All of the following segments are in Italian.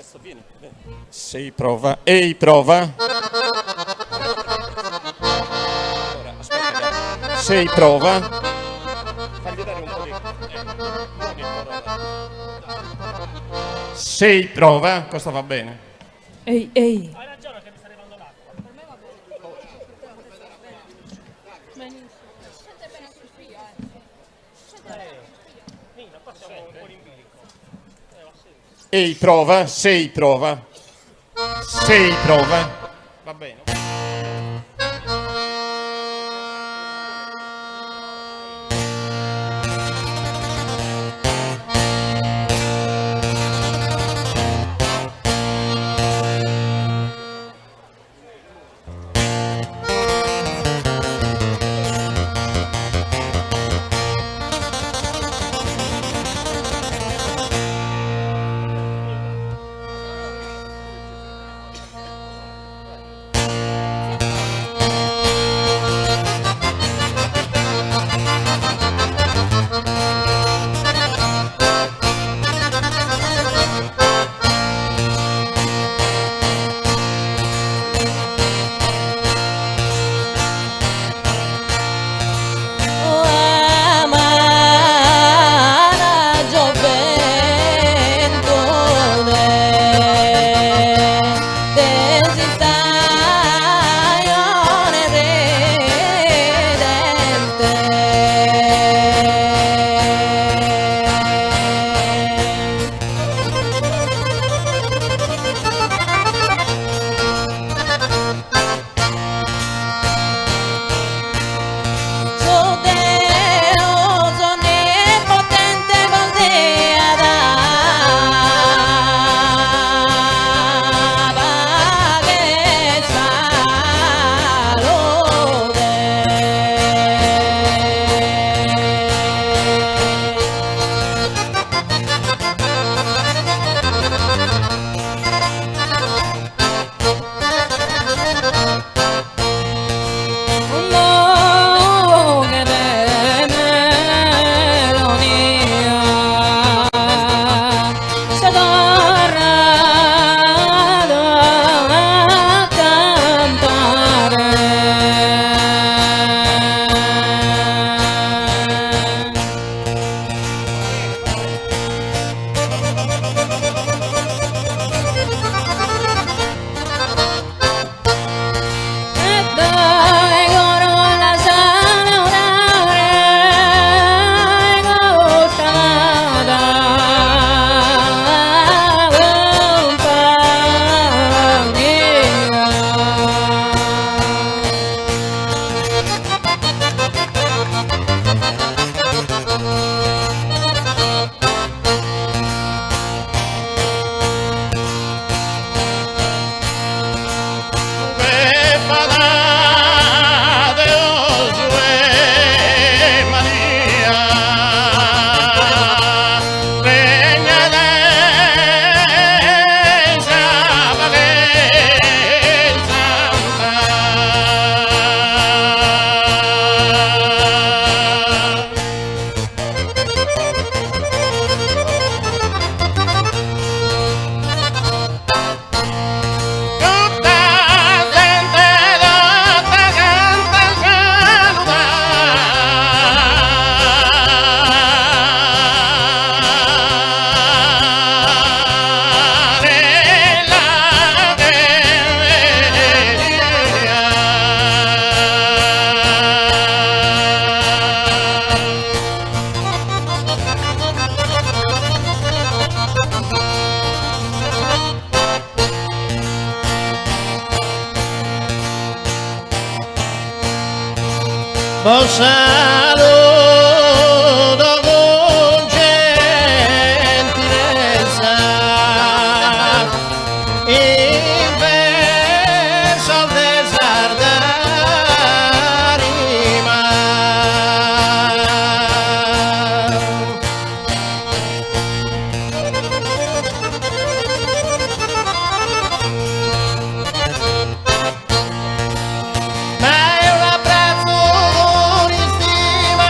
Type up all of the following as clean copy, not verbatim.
adesso vieni. Sei, prova. Ehi, prova. Allora, aspetta. Sei, prova. Fagli dare un po' di... Sei, prova. Questo va bene. Ehi, ehi. Hai ragione che mi sta arrivando l'acqua. Per me va bene. Benissimo. Sente bene sul figlio, Nina, qua siamo un po' in bilico. Ehi, prova. Sei, prova. Sei, prova. Va bene. Un saluto con gentilezza in verso al desarda rima. Ma è un abbraccio con stima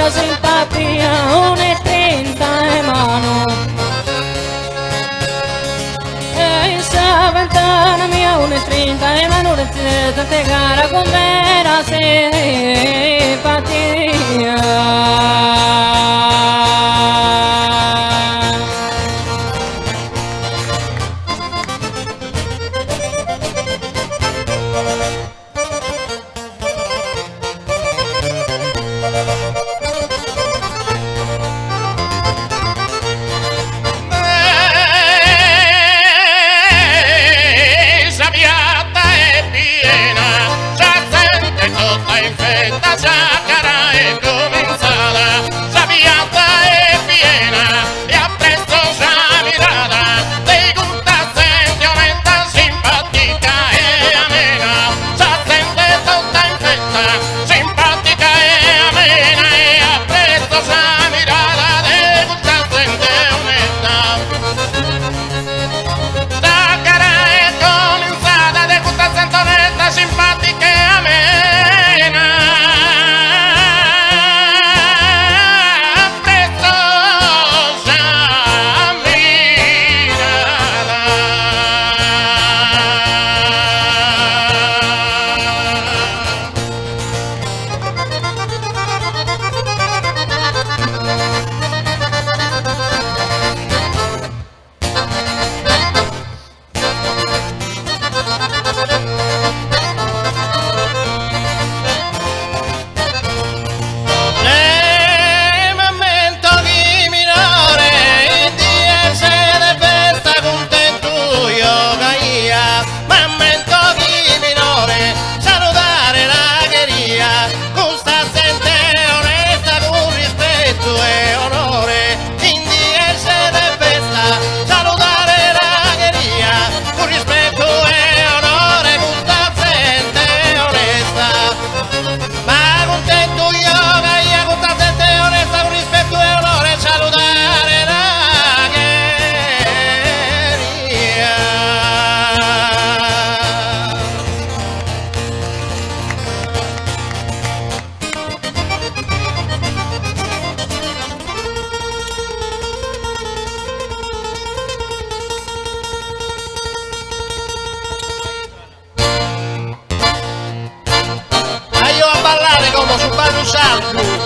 tanta simpatia, 1,30 in mano. E sta ventana mia, 1,30 in mano, tante gara con vera simpatia. Esa piatta è piena, già sente tutta in fretta, già cara è cominciata. Sa piatta è piena e appresso già mirata, dei gutta sente aumenta simpatica e amena. Già sente tutta in fretta, simpatica e amena, e appresso già mirata, dei gutta sente aumenta. La cara è cominciata, de gusta sentonetta, simpatica e amena. Presto già mirata. Momento di minore, in DS de festa contento io gaia. Momento di minore, salutare la gheria, con sta gente onesta, con rispetto e onore. In DS de festa, salutare la gheria, con rispetto e onore, con sta gente onesta. Ma contento io gaia, con sta gente onesta, con rispetto e onore, salutare la gheria. Ma io a ballare come su ballo salto.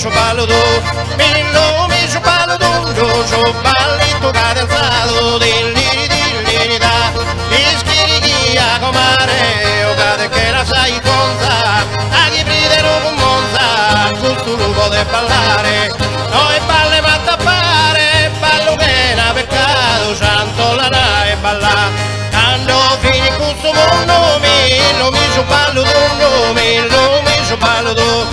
ballo tu, mi ballo tu, ballito cadenzato, dilli da, ischirichia comare, o cade che la sai conza, a chi pridero con monza, questo lupo de ballare, noi balle ma tappare, ballo che è una peccato, santo la e balla, quando fini questo mondo, mi ballo tu, mi ballo tu,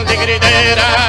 Digridera